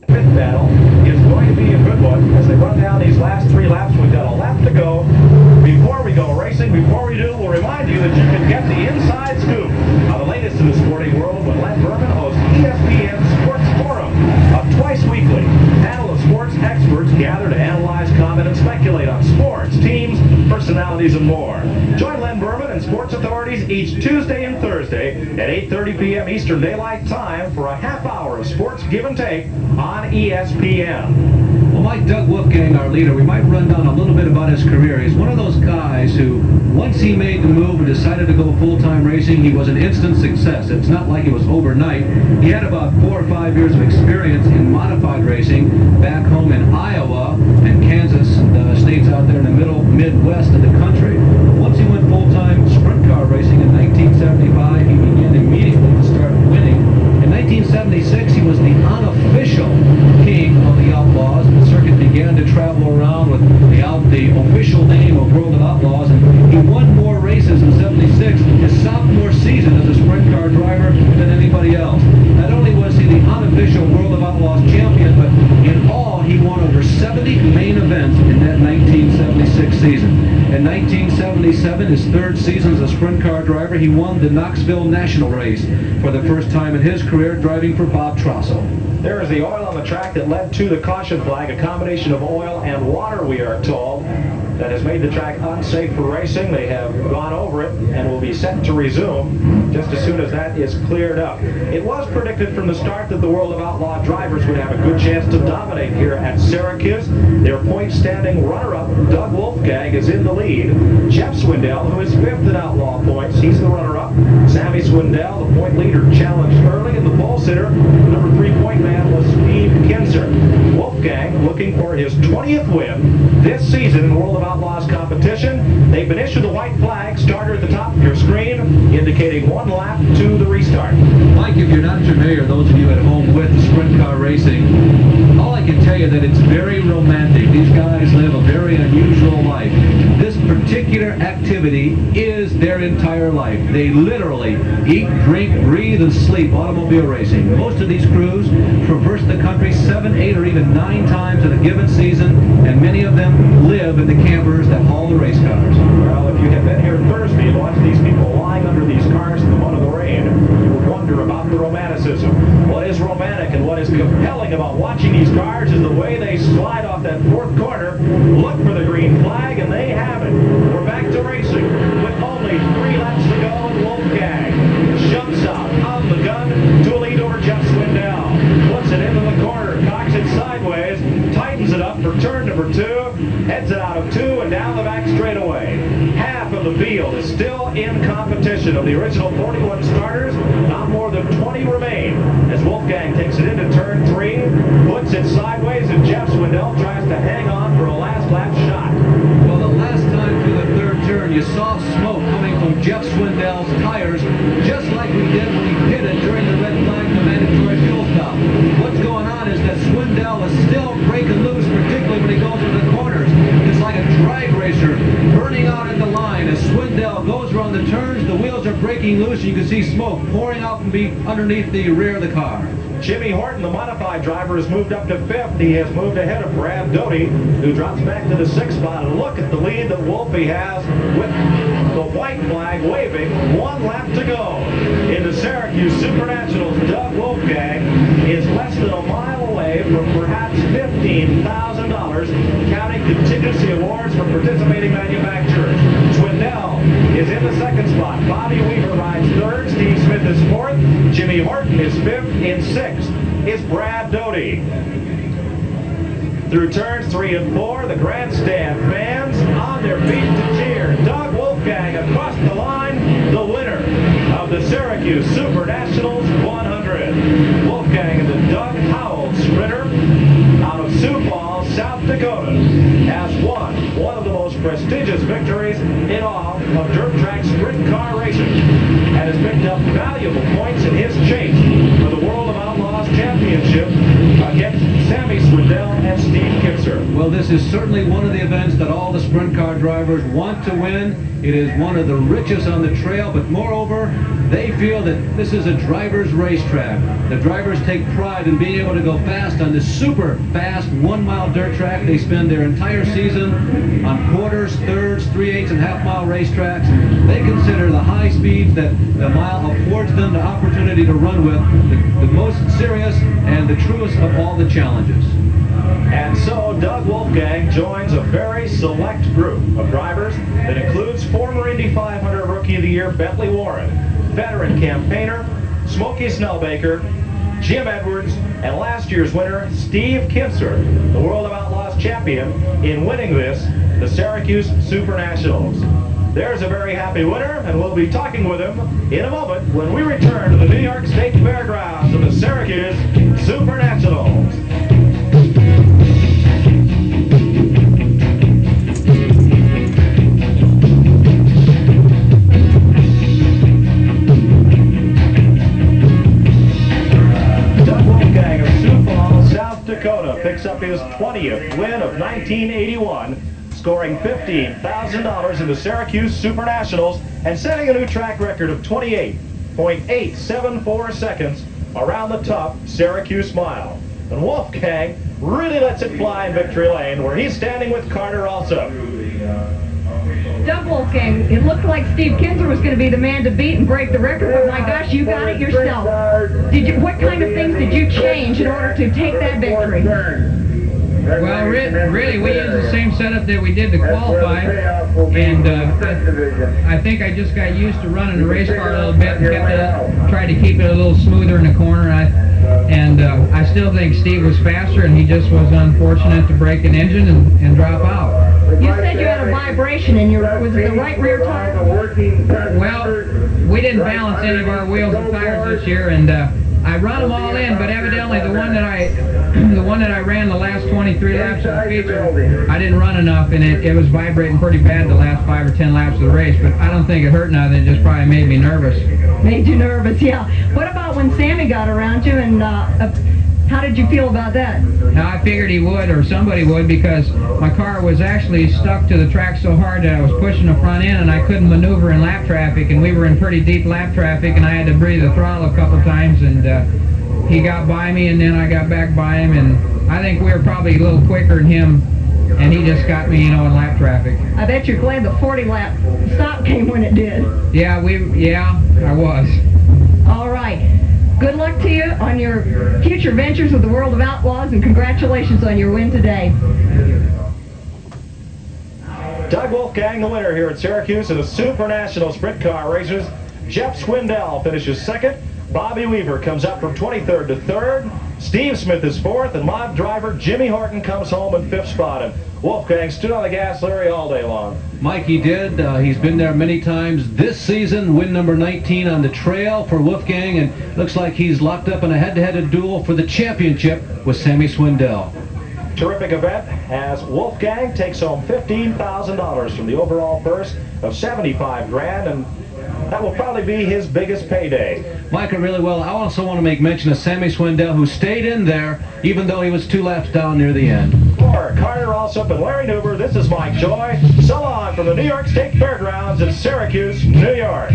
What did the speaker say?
Fifth battle is going to be a good one as they run down these last 3 laps. We've got a lap to go. Before we go racing, before we do, we'll remind you that you can get the inside scoop on the latest in the sporting world when Len Berman hosts ESPN Sports Forum, twice weekly. Panel of sports experts gather to analyze, comment, and speculate on sports, teams, personalities, and more. Join Len Berman and sports authorities each Tuesday and Thursday at 8:30 p.m. Eastern Daylight Time for a half hour of sports give and take on ESPN. Well, like Doug Wolfgang, our leader, we might run down a little bit about his career. He's one of those guys who, once he made the move and decided to go full-time racing, he was an instant success. It's not like it was overnight. He had about 4 or 5 years of experience in modified racing back home in Iowa and Kansas, and states out there in the middle Midwest of the country. Once he went full-time sprint car racing in 1975, he began immediately to start winning. In 1976, he was the unofficial king of the Outlaws. The circuit began to travel around with the official name of World of Outlaws, and he won more races in 76, his sophomore season as a sprint car driver, than anybody else. Not only was he the unofficial World of Outlaws champion, but in all, he won over 70 main events in that 1976 season. In 1977, his 3rd season as a sprint car driver, he won the Knoxville National Race for the first time in his career, driving for Bob Trossel. There is the oil on the track that led to the caution flag, a combination of oil and water, we are told, that has made the track unsafe for racing. They have gone over it and will be set to resume just as soon as that is cleared up. It was predicted from the start that the World of Outlaw drivers would have a good chance to dominate here at Syracuse. Their point-standing runner-up, Doug Wolfgang, is in the lead. Jeff Swindell, who is 5th in Outlaw points, he's the runner-up. Sammy Swindell, the point leader, challenged early in the pole sitter. Number 3 point man was Steve Kinzer. Wolfgang looking for his 20th win this season in World of Outlaws competition. They've been issued the white flag, starter at the top of your screen, indicating 1 lap to the restart. Mike, if you're not familiar, those of you at home with sprint car racing, all I can tell you that it's very romantic. These guys live a very unusual life. This particular activity is their entire life. They literally eat, drink, breathe, and sleep automobile racing. Most of these crews traverse the country 7, 8, or even 9 times in a given season, and many of them live in the campers that haul the race cars. Well, if you had been here Thursday and watched these people lying under these cars in the mud of the rain, you would wonder about the romanticism. What is romantic and what is compelling about watching these cars is the way they slide off that 4th corner, look for the green flag, and they have it. We're back to racing with only 3 laps to go, and Wolfgang jumps out on the gun to a lead over Jeff Swindell. Puts it into the corner, cocks it sideways, tightens it up for turn number 2, heads it out of 2 and down the back straightaway. Half of the field is still in competition. Of the original 41 starters, not more than 20 remain as Wolfgang takes it into turn 3, puts it sideways, and Jeff Swindell tries to hang on for a last lap shot. Well, the last time through the 3rd turn, you saw smoke coming from Jeff Swindell's tires, just like we did when he pitted during the red flag, the mandatory fuel stop. What's going on is that Swindell is still breaking loose, particularly when he goes into the corners. It's like a drag racer burning out at the line. As Swindell goes around the turns, the wheels are breaking loose, and you can see smoke pouring out from underneath the rear of the car. Jimmy Horton, the modified driver, has moved up to 5th. He has moved ahead of Brad Doty, who drops back to the 6th spot. And look at the lead that Wolfie has with the white flag waving. 1 lap to go. In the Syracuse Supernationals, Doug Wolfgang is less than a mile away from perhaps $15,000, counting contingency awards from participating manufacturers. Swindell is in the 2nd spot. Bobby Weaver rides 3rd. Steve Smith is 4th. Jimmy Horton is 5th. In 6th is Brad Doty. Through turns 3 and 4, the grandstand fans on their feet to cheer. Doug Wolfgang across the line, the winner of the Syracuse Supernationals 100. Wolfgang and the Doug Howell sprinter out of Sioux Falls, South Dakota, has won one of the most prestigious victories in all of dirt track sprint car racing, and has picked up valuable points in his chase for the World of Outlaws Championship against Sammy Swindell and Steve Kinzer. Well, this This is certainly one of the events that all the sprint car drivers want to win. It is one of the richest on the trail, but moreover, they feel that this is a driver's racetrack. The drivers take pride in being able to go fast on this super fast 1 mile dirt track. They spend their entire season on quarters, thirds, 3/8 and half-mile racetracks. They consider the high speeds that the mile affords them the opportunity to run with the most serious and the truest of all the challenges. And so Doug Wolfgang joins a very select group of drivers that includes former Indy 500 Rookie of the Year Bentley Warren, veteran campaigner Smokey Snellbaker, Jim Edwards, and last year's winner Steve Kinser, the World of Outlaws champion in winning the Syracuse Super Nationals. There's a very happy winner, and we'll be talking with him in a moment when we return to the New York State Fairgrounds of the Syracuse Super Nationals. Dakota picks up his 20th win of 1981, scoring $15,000 in the Syracuse Super Nationals and setting a new track record of 28.874 seconds around the top Syracuse mile. And Wolfgang really lets it fly in victory lane, where he's standing with Carter also. Doug Wolfgang, it looked like Steve Kinser was going to be the man to beat and break the record, but my gosh, you got it yourself. What kind of things did you change in order to take that victory? Well, really, we used the same setup that we did to qualify, and I think I just got used to running the race car a little bit and tried to keep it a little smoother in the corner. I still think Steve was faster, and he just was unfortunate to break an engine and drop out. You said you had a vibration in was it the right rear tire? Well, we didn't balance any of our wheels and tires this year, and I run them all in, but evidently the one that I ran the last 23 laps of the feature, I didn't run enough, and it was vibrating pretty bad the last 5 or 10 laps of the race, but I don't think it hurt nothing. It just probably made me nervous. Made you nervous, yeah. What about when Sammy got around you, and how did you feel about that? Now, I figured he would, or somebody would, because my car was actually stuck to the track so hard that I was pushing the front end and I couldn't maneuver in lap traffic, and we were in pretty deep lap traffic, and I had to breathe the throttle a couple times, and he got by me, and then I got back by him, and I think we were probably a little quicker than him, and he just got me, in lap traffic. I bet you're glad the 40-lap stop came when it did. Yeah, I was. All right. Good luck to you on your future ventures with the World of Outlaws, and congratulations on your win today. Doug Wolfgang, the winner here at Syracuse in the Super National Sprint Car Races. Jeff Swindell finishes second. Bobby Weaver comes up from 23rd to 3rd. Steve Smith is 4th, and mod driver Jimmy Horton comes home in 5th spot. And Wolfgang stood on the gas, Larry, all day long. Mike, he did. He's been there many times this season. Win number 19 on the trail for Wolfgang, and looks like he's locked up in a head-to-head duel for the championship with Sammy Swindell. Terrific event as Wolfgang takes home $15,000 from the overall purse of $75 grand, and that will probably be his biggest payday. Micah, really well. I also want to make mention of Sammy Swindell, who stayed in there even though he was 2 laps down near the end. For Carter Alsop and Larry Newber, this is Mike Joy. So long from the New York State Fairgrounds in Syracuse, New York.